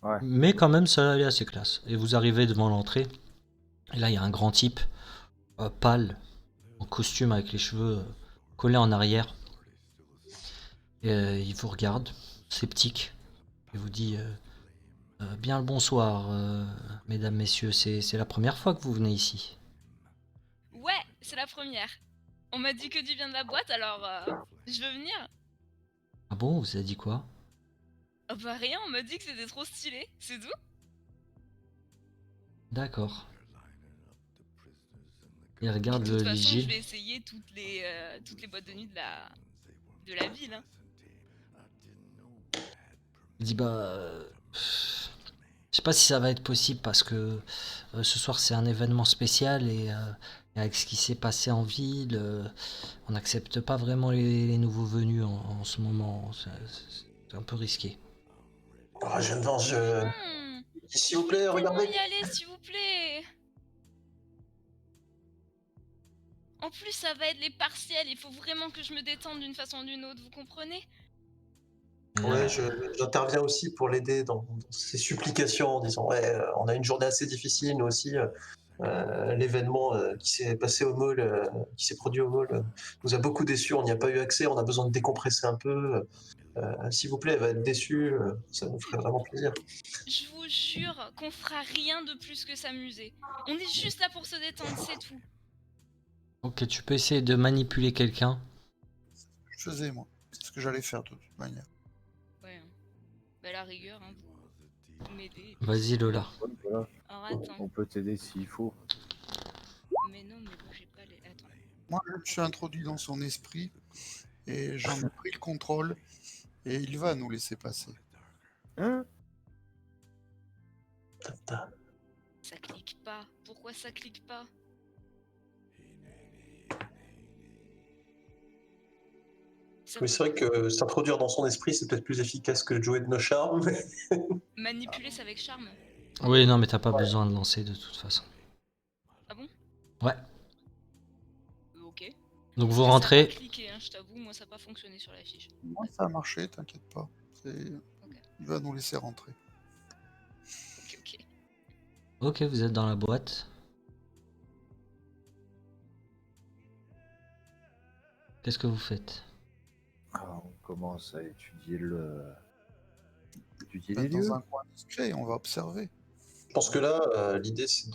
Ouais. Mais quand même, ça allait assez classe. Et vous arrivez devant l'entrée, et là, il y a un grand type, pâle, en costume avec les cheveux collés en arrière. Et il vous regarde, sceptique, et vous dit bien le bonsoir, mesdames, messieurs, c'est la première fois que vous venez ici. Ouais, c'est la première. On m'a dit que du bien de la boîte, alors je veux venir. Ah bon, vous avez dit quoi? Oh bah rien, on m'a dit que c'était trop stylé, c'est tout. D'accord. Il Puis regarde de le toute façon, je vigile. vais essayer toutes les boîtes de nuit de la ville. Hein. Il dit je sais pas si ça va être possible parce que ce soir c'est un événement spécial et avec ce qui s'est passé en ville, on n'accepte pas vraiment les nouveaux venus en ce moment. C'est un peu risqué. Oh, jeune Venge, s'il Je vous voulais plaît, tellement regardez. y aller, s'il vous plaît. En plus, ça va être les partiels, il faut vraiment que je me détende d'une façon ou d'une autre, vous comprenez? Ouais, j'interviens aussi pour l'aider dans ses supplications en disant ouais, on a une journée assez difficile, nous aussi. L'événement qui s'est passé au mall, qui s'est produit au mall, nous a beaucoup déçus. On n'y a pas eu accès. On a besoin de décompresser un peu. S'il vous plaît, elle va être déçue. Ça nous ferait vraiment plaisir. Je vous jure qu'on fera rien de plus que s'amuser. On est juste là pour se détendre, c'est tout. Ok, tu peux essayer de manipuler quelqu'un. Je faisais, moi. C'est ce que j'allais faire de toute manière. Ouais. Hein. Bah la rigueur, hein, vous m'aidez. Vas-y Lola. Voilà. Alors attends. On peut t'aider s'il faut. Mais non, mais moi j'ai pas les... Attends. Moi, je me suis introduit dans son esprit et j'en ai pris le contrôle et il va nous laisser passer. Hein? Ça clique pas. Pourquoi ça clique pas? Oui, c'est vrai que s'introduire dans son esprit, c'est peut-être plus efficace que de jouer de nos charmes. Manipuler, c'est avec charme. Oui, non, mais t'as pas besoin de lancer de toute façon. Ah bon? Ouais. Ok. Donc Parce vous que ça a rentrez. pas cliqué, hein, je t'avoue, moi ça a pas fonctionné sur la fiche. Moi, ça a marché, t'inquiète pas. Ok. Il va nous laisser rentrer. Ok. Ok, vous êtes dans la boîte. Qu'est-ce que vous faites? Ah, on commence à étudier étudier Bah, les dans lieux. un coin discret, on va observer. Je pense que là, l'idée, c'est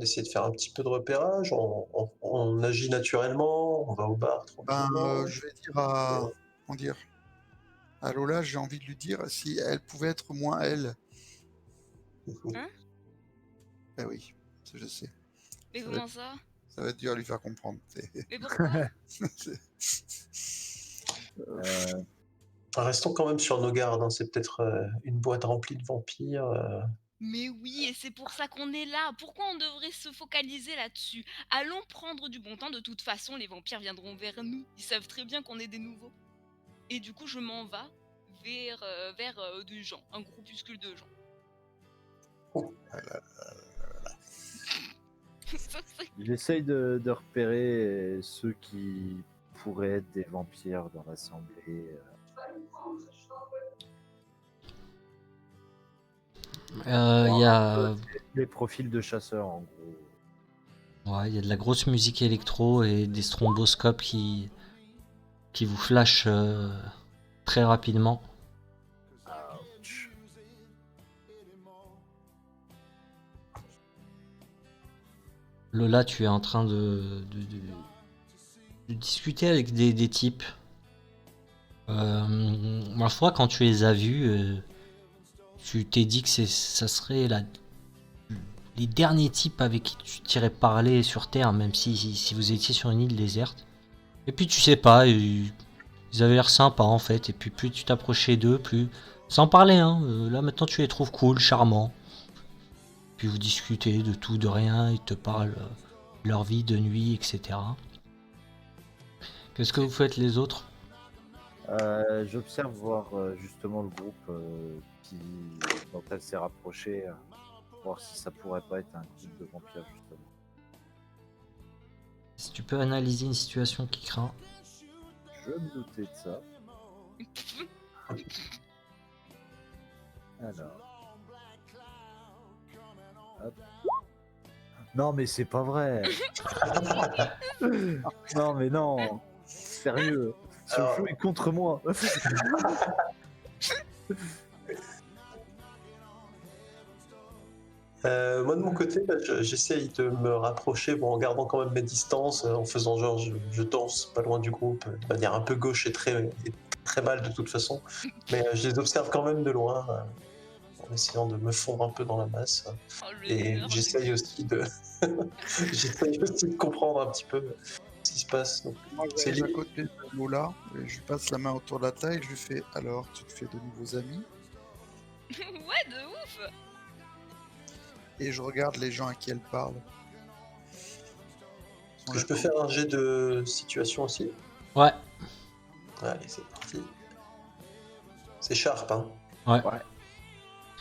d'essayer de faire un petit peu de repérage. On agit naturellement, on va au bar Ben, tranquillement. je vais dire à... Comment dire? À Lola, j'ai envie de lui dire si elle pouvait être moins elle. Hein? Ben oui, ça, je sais. Mais Ça va comment être- ça? Ça va être dur à lui faire comprendre. Mais pourquoi? Restons quand même sur nos gardes, hein. C'est peut-être une boîte remplie de vampires. Mais oui, et c'est pour ça qu'on est là. Pourquoi on devrait se focaliser là-dessus? Allons prendre du bon temps, de toute façon, les vampires viendront vers nous. Ils savent très bien qu'on est des nouveaux. Et du coup, je m'en vais vers des gens, un groupuscule de gens. Ça, c'est- J'essaye de repérer ceux qui pourraient être des vampires dans l'assemblée. Il y a Les profils de chasseurs, en gros. ouais, il y a de la grosse musique électro et des stromboscopes qui vous flashent très rapidement. Ouch. Lola, tu es en train de discuter avec des types. Ma foi, quand tu les as vus, tu t'es dit que ça serait les derniers types avec qui tu t'irais parler sur Terre, même si vous étiez sur une île déserte. Et puis tu sais pas, ils avaient l'air sympas en fait. Et puis plus tu t'approchais d'eux, plus... Sans parler, hein, là maintenant tu les trouves cool, charmants. Puis vous discutez de tout, de rien, ils te parlent de leur vie de nuit, etc. Qu'est-ce que vous faites les autres? J'observe voir justement le groupe dont elle s'est rapprochée, voir si ça pourrait pas être un groupe de vampires justement. Si tu peux analyser une situation qui craint. Je me doutais de ça. Alors. Hop. Non, mais c'est pas vrai. Non, mais non. Sérieux. Ce Alors- jeu est contre moi. Moi de mon côté, bah, j'essaye de me rapprocher, bon, en gardant quand même mes distances, en faisant genre je danse pas loin du groupe, de manière un peu gauche et très mal de toute façon. Mais je les observe quand même de loin, en essayant de me fondre un peu dans la masse. Oh, le Et nerd. j'essaye aussi de j'essaye aussi de comprendre un petit peu ce qui se passe. Donc, Moi, c'est j'arrive à lié. côté de Lola, et je lui passe la main autour de la taille, je lui fais alors, tu te fais de nouveaux amis, Ouais, de ouf. et je regarde les gens à qui elle parle. Est-ce que je peux faire un jet de situation aussi? Ouais, Allez, c'est parti. C'est Sharp, hein? ouais.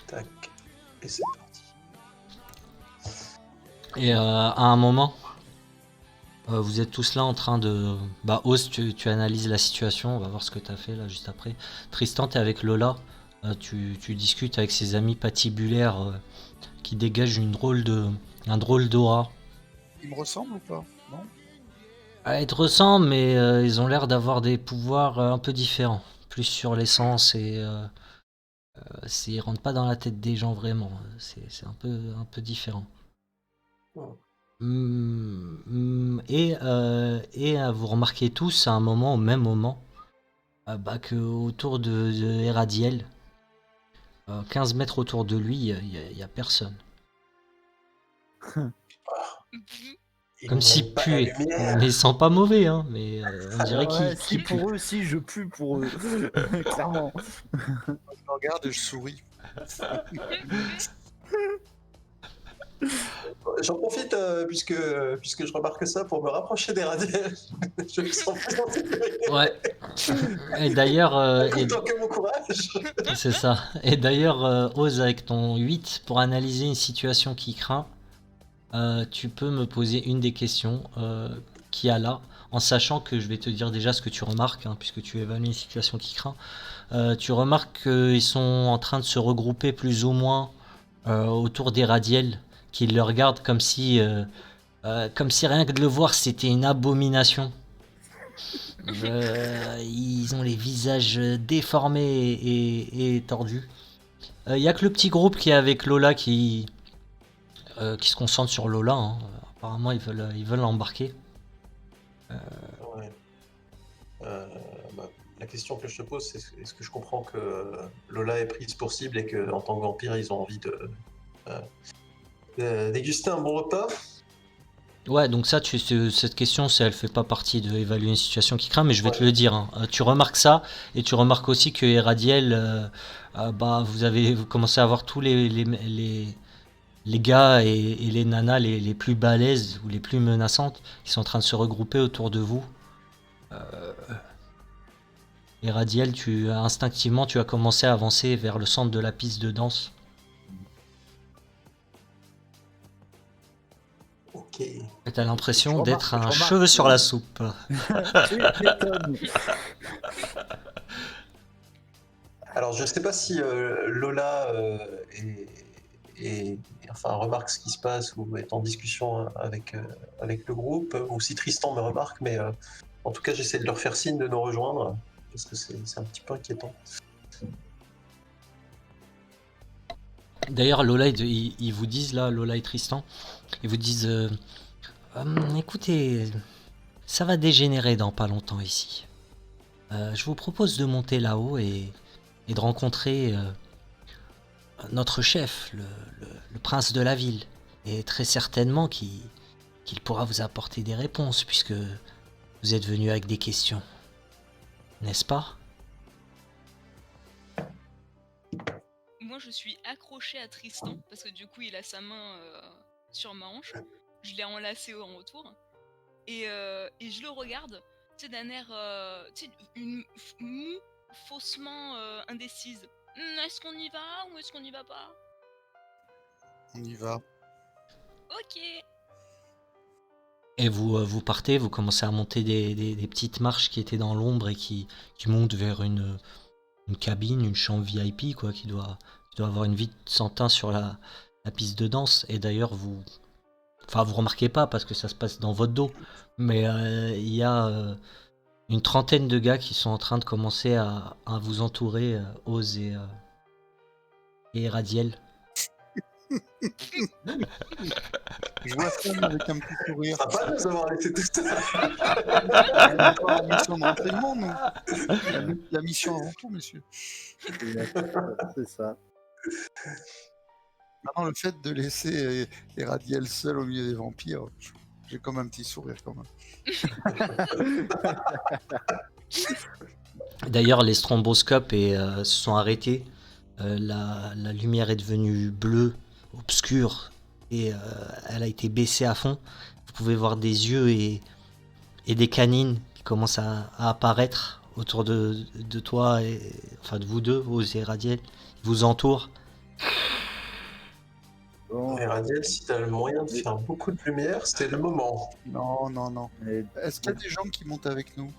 Tac. Et c'est parti. Et à un moment, vous êtes tous là en train de... Bah, Oz, tu analyses la situation, on va voir ce que t'as fait là juste après. Tristan, t'es avec Lola, tu discutes avec ses amis patibulaires qui dégagent un drôle d'aura. Il me ressemble ou pas? Non? Ils te ressemblent, mais ils ont l'air d'avoir des pouvoirs un peu différents. Plus sur l'essence et... ils rentrent pas dans la tête des gens vraiment. C'est un peu différent. Oh. Et vous remarquez tous à un moment, au même moment, que autour de Eradiel, 15 mètres autour de lui, il y a personne. Ils Comme n'aiment s'il pas la puait. lumière. Mais ils sont pas mauvais, hein. Mais on dirait Ouais, qu'il si pue. pour eux, si je pue pour eux. Clairement. Je regarde et je souris. J'en profite puisque je remarque ça pour me rapprocher des radiels. Je me sens plus en sécurité. Ouais. Et d'ailleurs, Autant que mon courage. c'est ça. Et d'ailleurs, Oz, avec ton 8, pour analyser une situation qui craint, tu peux me poser une des questions qu'il y a là, en sachant que je vais te dire déjà ce que tu remarques, hein, puisque tu évalues une situation qui craint. Tu remarques qu'ils sont en train de se regrouper plus ou moins autour des radiels, qui le regardent comme si rien que de le voir c'était une abomination. Ils ont les visages déformés et tordus. Il y a que le petit groupe qui est avec Lola qui se concentre sur Lola. Hein. Apparemment, ils veulent l'embarquer. Ouais. Bah, la question que je te pose, c'est est-ce que je comprends que Lola est prise pour cible et qu'en tant que vampire, ils ont envie de déguster un bon repas? Ouais, donc ça, cette question, elle fait pas partie de évaluer une situation qui craint, mais je vais te Ouais. le dire. Hein. Tu remarques ça, et tu remarques aussi que Eradiel, vous commencez à avoir tous les gars et les nanas les plus balèzes ou les plus menaçantes qui sont en train de se regrouper autour de vous. Eradiel, instinctivement, tu as commencé à avancer vers le centre de la piste de danse. Ok. Et t'as l'impression Je d'être un remarque- cheveu sur la soupe. Tu m'étonnes. Alors, je sais pas si Lola enfin, remarque ce qui se passe ou est en discussion avec le groupe, ou si Tristan me remarque, mais en tout cas, j'essaie de leur faire signe de nous rejoindre, parce que c'est un petit peu inquiétant. D'ailleurs, Lola, ils vous disent là, Lola et Tristan, ils vous disent écoutez, ça va dégénérer dans pas longtemps ici. Je vous propose de monter là-haut et de rencontrer notre chef, le prince de la ville. Et très certainement qu'il pourra vous apporter des réponses, puisque vous êtes venu avec des questions. N'est-ce pas ? Moi, je suis accrochée à Tristan parce que du coup, il a sa main sur ma hanche. Je l'ai enlacé en retour et je le regarde, tu sais, d'un air, tu sais, une moue, faussement indécise. Est-ce qu'on y va ou est-ce qu'on y va pas? On y va. Ok. Et vous partez, vous commencez à monter des petites marches qui étaient dans l'ombre et qui montent vers une cabine, une chambre VIP, quoi, qui doit Tu dois avoir une vie sans teint sur la piste de danse. Et d'ailleurs, vous remarquez pas parce que ça se passe dans votre dos. Mais il y a une trentaine de gars qui sont en train de commencer à vous entourer, Oz et Radiel. Je vois ça mais avec un petit sourire. Sympa de nous avoir laissé tout ça. On n'est pas en mission d'entraînement, nous. La mission avant tout, monsieur. C'est ça. Maintenant, le fait de laisser Eradiel seul au milieu des vampires, j'ai comme un petit sourire quand même. D'ailleurs, les stromboscopes se sont arrêtés. La lumière est devenue bleue, obscure, et elle a été baissée à fond. Vous pouvez voir des yeux et des canines qui commencent à apparaître autour de toi, enfin de vous deux, Oz et Radiel. Ils vous entourent. Bon, Et Radiel, si t'as le moyen de faire beaucoup de lumière, c'était le moment. Non. et- Est-ce qu'il y a des gens qui montent avec nous?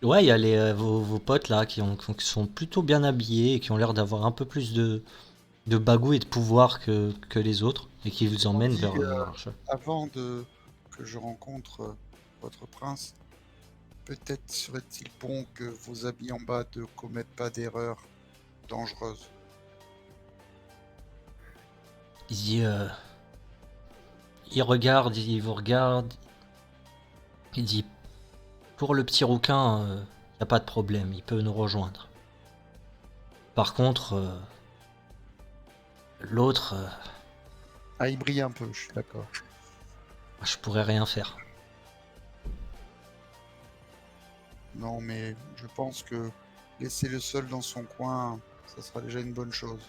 Ouais, il y a vos potes là qui sont plutôt bien habillés et qui ont l'air d'avoir un peu plus de bagou et de pouvoir que les autres et qui vous emmènent vers Avant que je rencontre votre prince, peut-être serait-il bon que vos amis en bas ne commettent pas d'erreurs dangereuses. il regarde, il vous regarde. Il dit, pour le petit rouquin, y a pas de problème, il peut nous rejoindre. Par contre, l'autre, Ah, il brille un peu, je suis d'accord. je pourrais rien faire. Non, mais je pense que laisser le seul dans son coin, ça sera déjà une bonne chose.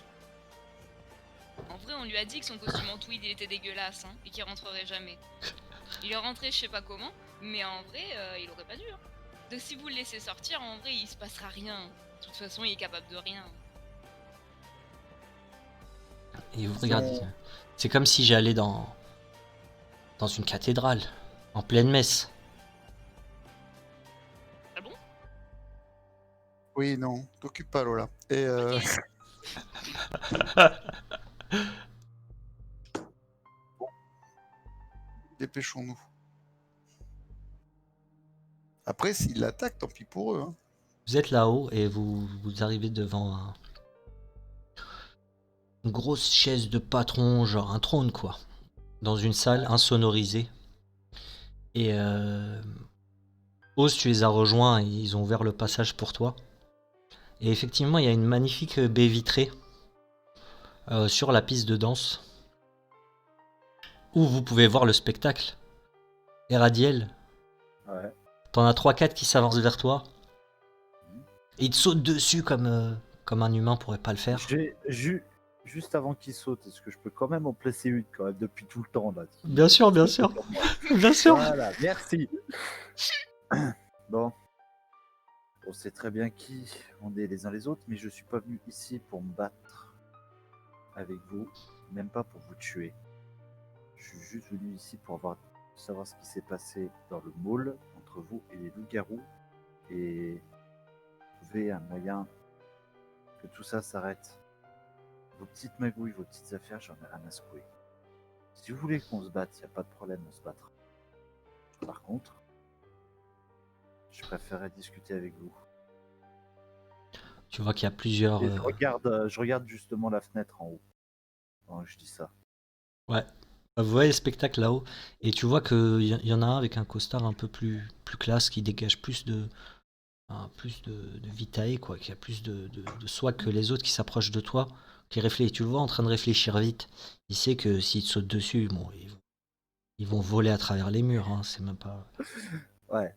En vrai, on lui a dit que son costume en tweed il était dégueulasse hein, et qu'il rentrerait jamais. Il est rentré, je sais pas comment, mais en vrai, il aurait pas dû. Hein. Donc si vous le laissez sortir, en vrai, il se passera rien. De toute façon, il est capable de rien. Et il vous regarde. Il dit, c'est comme si j'allais dans une cathédrale, en pleine messe. Ah bon? Oui, non, t'occupe pas, Lola. Et bon, dépêchons-nous. Après, s'ils l'attaquent, tant pis pour eux. Hein. Vous êtes là-haut et vous arrivez devant une grosse chaise de patron, genre un trône quoi, dans une salle insonorisée. Et Oz, tu les as rejoints et ils ont ouvert le passage pour toi. Et effectivement, il y a une magnifique baie vitrée sur la piste de danse où vous pouvez voir le spectacle. Et Radiel, Ouais. t'en as 3-4 qui s'avancent vers toi. Et ils te sautent dessus comme un humain pourrait pas le faire. Juste avant qu'il saute, est-ce que je peux quand même en placer une quand même depuis tout le temps là? Bien sûr, bien sûr. Bien sûr. Voilà, merci. Bon. On sait très bien qui on est les uns les autres, mais je suis pas venu ici pour me battre avec vous, même pas pour vous tuer. Je suis juste venu ici pour savoir ce qui s'est passé dans le mall entre vous et les loups-garous et trouver un moyen que tout ça s'arrête. Vos petites magouilles, vos petites affaires, j'en ai rien à secouer. Si vous voulez qu'on se batte, il n'y a pas de problème, on se battra. Par contre, je préférerais discuter avec vous. Tu vois qu'il y a plusieurs. Et je regarde justement la fenêtre en haut. Quand je dis ça. Ouais. Vous voyez le spectacle là-haut et tu vois qu'il y en a un avec un costard un peu plus classe qui dégage plus de vitae quoi, qui a plus de swag que les autres qui s'approchent de toi, qui réfléchit. Tu le vois en train de réfléchir vite. Il sait que s'ils te sautent dessus, bon, ils vont voler à travers les murs. Hein, c'est même pas. Ouais.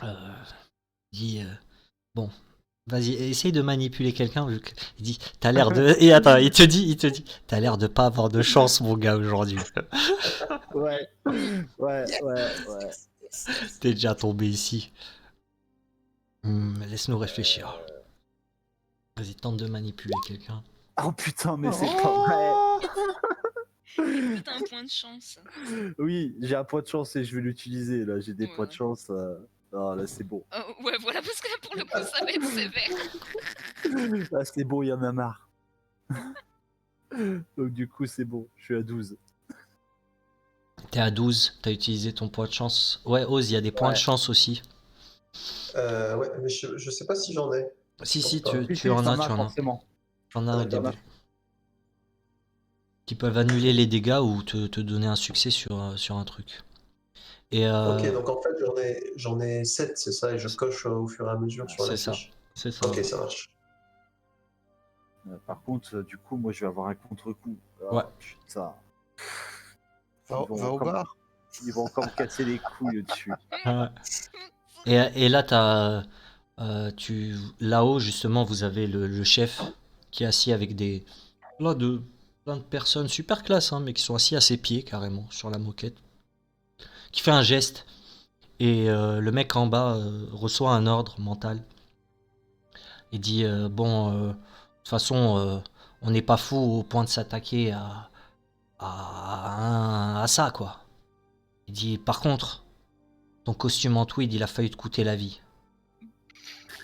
Il dit bon. Vas-y, essaye de manipuler quelqu'un. Il dit, t'as l'air de. Et attends, il te dit, t'as l'air de pas avoir de chance, mon gars, aujourd'hui. Ouais. T'es déjà tombé ici. Laisse-nous réfléchir. Vas-y, tente de manipuler quelqu'un. Oh putain, mais c'est pas vrai. Écoute, t'as un point de chance. Oui, j'ai un point de chance et je vais l'utiliser. Là, j'ai des Ouais. points de chance. Non, là, c'est bon. Ouais, voilà, parce que là, pour le coup, ça va être sévère. Là, c'est bon, il y en a marre. Donc du coup, c'est bon, je suis à 12. T'es à 12, t'as utilisé ton point de chance. Ouais, Oz, il y a des points de Ouais. chance aussi. Ouais, mais je sais pas si j'en ai. Si, Je pense si, pas. Si, tu si, en as, t'en tu as en as. forcément. Tu en as au Ouais, t'en as. début. Qui peuvent annuler les dégâts ou te donner un succès sur un truc. Et Ok, donc en fait, j'en ai 7, c'est ça, et je coche au fur et à mesure sur la c'est ça. fiche. C'est ça. Ok, ça marche. Par contre, du coup, moi, je vais avoir un contre-coup. Ah, Ouais. putain. Va au bar. Ils vont encore me casser les couilles au-dessus. Ouais. Et là, t'as, là-haut, justement, vous avez le chef qui est assis avec plein de personnes super classe, hein, mais qui sont assis à ses pieds, carrément, sur la moquette, qui fait un geste. Et le mec en bas reçoit un ordre mental. Il dit de toute façon, on n'est pas fou au point de s'attaquer à ça, quoi. Il dit par contre, ton costume en tweed, il a failli te coûter la vie.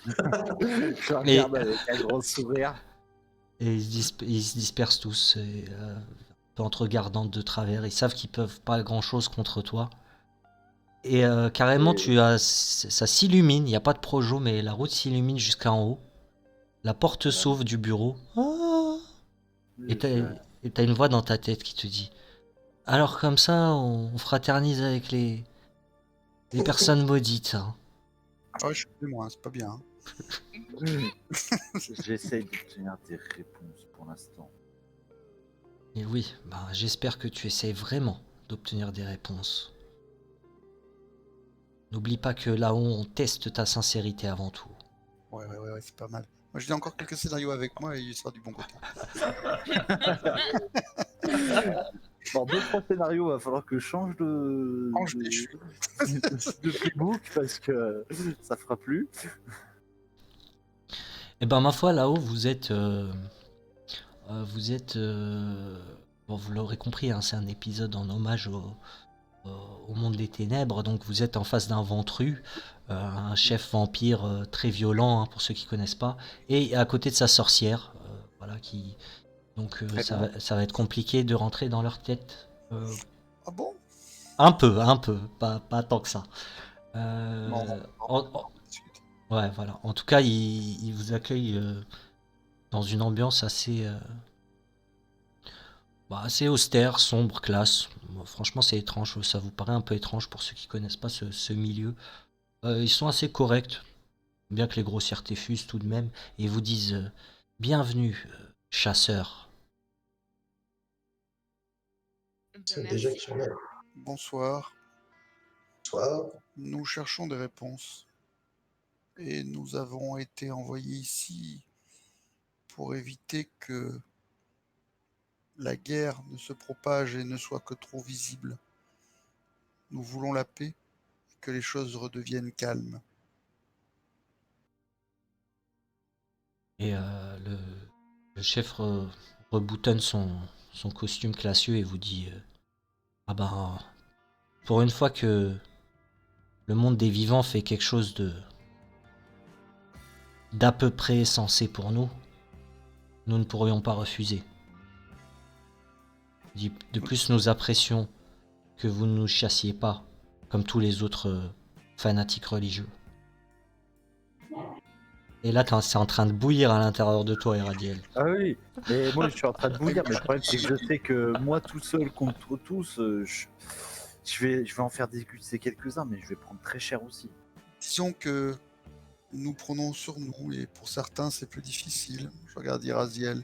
Je regarde avec un gros sourire. Et ils se dispersent tous, et, en te regardant de travers. Ils savent qu'ils peuvent pas grand-chose contre toi. Et carrément, ça s'illumine. Il n'y a pas de projo, mais la route s'illumine jusqu'en haut. La porte s'ouvre du bureau. Ah. Et t'as une voix dans ta tête qui te dit alors comme ça, on fraternise avec les personnes maudites. Hein. Ah ouais, je suis moi, c'est pas bien. J'essaye d'obtenir des réponses pour l'instant. Et oui, j'espère que tu essaies vraiment d'obtenir des réponses. N'oublie pas que là-haut, on teste ta sincérité avant tout. Ouais, c'est pas mal. Moi, j'ai encore quelques scénarios avec moi et il sera du bon côté. Dans 2-3 scénarios, il va falloir que je change de playbook parce que ça fera plus. Et ma foi, là-haut, vous êtes... vous l'aurez compris, hein, c'est un épisode en hommage au monde des ténèbres, donc vous êtes en face d'un ventru, un chef vampire très violent, hein, pour ceux qui connaissent pas, et à côté de sa sorcière, voilà, qui... Donc ça va être compliqué de rentrer dans leur tête. Ah bon? Un peu, pas tant que ça. Ouais, voilà. En tout cas, il vous accueille dans une ambiance assez austère, sombre, classe. Bon, franchement, c'est étrange. Ça vous paraît un peu étrange pour ceux qui connaissent pas ce milieu. Ils sont assez corrects, bien que les grossièretés fusent tout de même. Et ils vous disent bienvenue, chasseur. C'est déjà qui en a. Bonsoir. Bonsoir. Nous cherchons des réponses. Et nous avons été envoyés ici pour éviter que la guerre ne se propage et ne soit que trop visible. Nous voulons la paix et que les choses redeviennent calmes. Et le chef reboutonne son costume classieux et vous dit pour une fois que le monde des vivants fait quelque chose d'à peu près sensé pour nous, nous ne pourrions pas refuser. De plus, nous apprécions que vous ne nous chassiez pas, comme tous les autres fanatiques religieux. Et là, c'est en train de bouillir à l'intérieur de toi, Iradiel. Ah oui, mais moi je suis en train de bouillir, mais le problème c'est que je sais que moi tout seul contre tous, je vais en faire déguster quelques-uns, mais je vais prendre très cher aussi. Disons que nous prenons sur nous, et pour certains c'est plus difficile, je regarde Iraziel,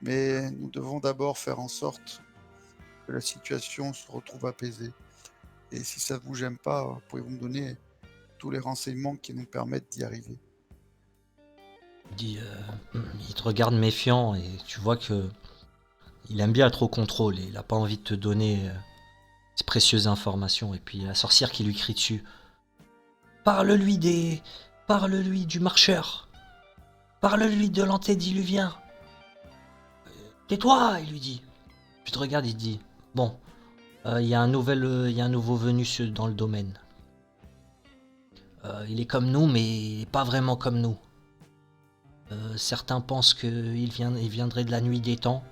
mais nous devons d'abord faire en sorte que la situation se retrouve apaisée. Et si ça vous gêne pas, pouvez-vous me donner tous les renseignements qui nous permettent d'y arriver? Il te regarde méfiant et tu vois que il aime bien être au contrôle et il a pas envie de te donner ces précieuses informations. Et puis la sorcière qui lui crie dessus. Parle-lui du marcheur. Parle-lui de l'antédiluvien. Tais-toi, il lui dit. Puis te regarde, il te dit. Bon, il y a un nouveau venu dans le domaine. Il est comme nous, mais pas vraiment comme nous. Certains pensent qu'il viendrait de la nuit des temps.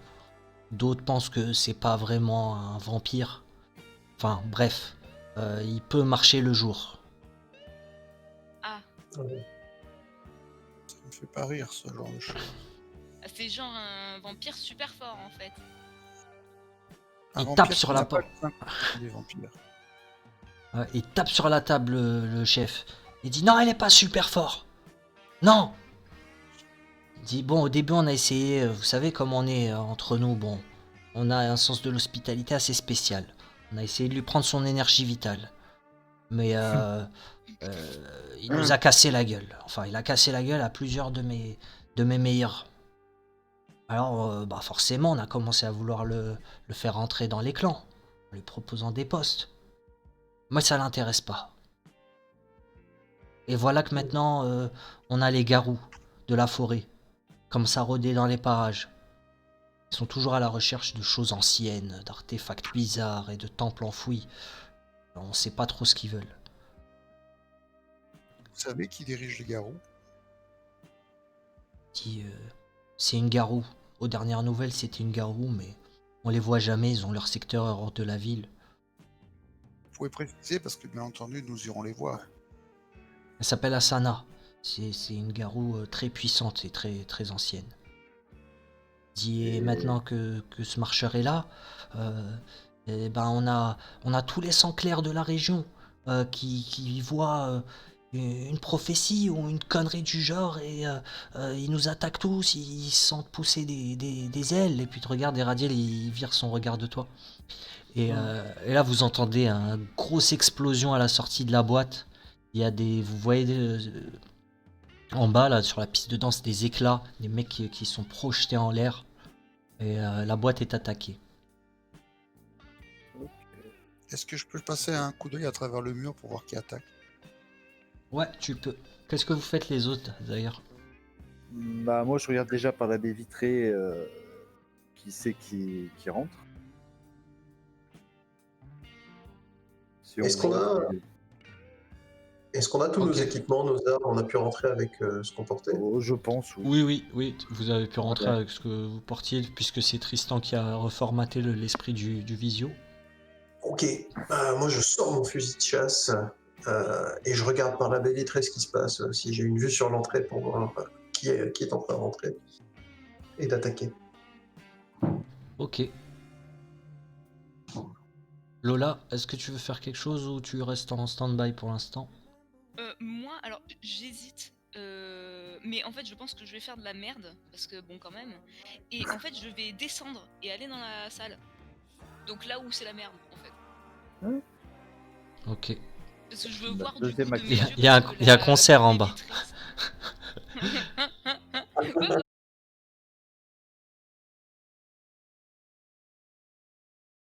D'autres pensent que c'est pas vraiment un vampire. Enfin, bref, il peut marcher le jour. Ah, Ouais. Ça me fait pas rire ce genre de choses. c'est genre un vampire super fort en fait. Un Il vampire tape qui sur n'a la pas porte. le sein des vampires. Il tape sur la table, le chef. Il dit non, il est pas super fort. Non. Il dit bon, au début on a essayé, vous savez comment on est entre nous, bon, on a un sens de l'hospitalité assez spécial. On a essayé de lui prendre son énergie vitale. Mais il nous a cassé la gueule. Enfin, il a cassé la gueule à plusieurs de mes meilleurs. Alors, bah forcément, on a commencé à vouloir le faire rentrer dans les clans, en lui proposant des postes. Moi, ça l'intéresse pas. Et voilà que maintenant, on a les garous de la forêt, comme ça rôder dans les parages. Ils sont toujours à la recherche de choses anciennes, d'artefacts bizarres et de temples enfouis. On sait pas trop ce qu'ils veulent. Vous savez qui dirige les garous? Dit, c'est une garou. Aux dernières nouvelles, c'était une garou, mais on les voit jamais, ils ont leur secteur hors de la ville. Vous pouvez préciser parce que bien entendu nous irons les voir. Elle s'appelle Asana. C'est une garou très puissante et très, très ancienne. Dit, et maintenant que ce marcheur est là, eh ben on a tous les sangs clairs de la région qui voient une prophétie ou une connerie du genre et ils nous attaquent tous, ils sentent pousser des ailes et puis tu regardes et Radiel il vire son regard de toi. Et là vous entendez une grosse explosion à la sortie de la boîte. Il y a vous voyez en bas là sur la piste de danse des éclats, des mecs qui sont projetés en l'air et la boîte est attaquée. Est-ce que je peux passer un coup d'œil à travers le mur pour voir qui attaque? Ouais, tu peux. Qu'est-ce que vous faites les autres d'ailleurs? Bah, moi, je regarde déjà par la baie vitrée qui c'est qui rentre. Si Est-ce qu'on a tous nos Ok. équipements, nos armes? On a pu rentrer avec ce qu'on portait? Oh, je pense, oui. Oui, vous avez pu rentrer Ouais. avec ce que vous portiez puisque c'est Tristan qui a reformaté l'esprit du visio. Ok, moi je sors mon fusil de chasse et je regarde par la baie vitrée ce qui se passe, si j'ai une vue sur l'entrée pour voir qui est en train de rentrer et d'attaquer. Ok. Lola, est-ce que tu veux faire quelque chose ou tu restes en stand-by pour l'instant? Moi, alors j'hésite, mais en fait je pense que je vais faire de la merde, parce que bon quand même, et en fait je vais descendre et aller dans la salle. Donc là où c'est la merde en fait. Ok. Parce que je veux Bah, voir du deuxième coup de mes action. yeux. Il y a parce que il y a un la concert en baie bas. vitrée, ouais, bah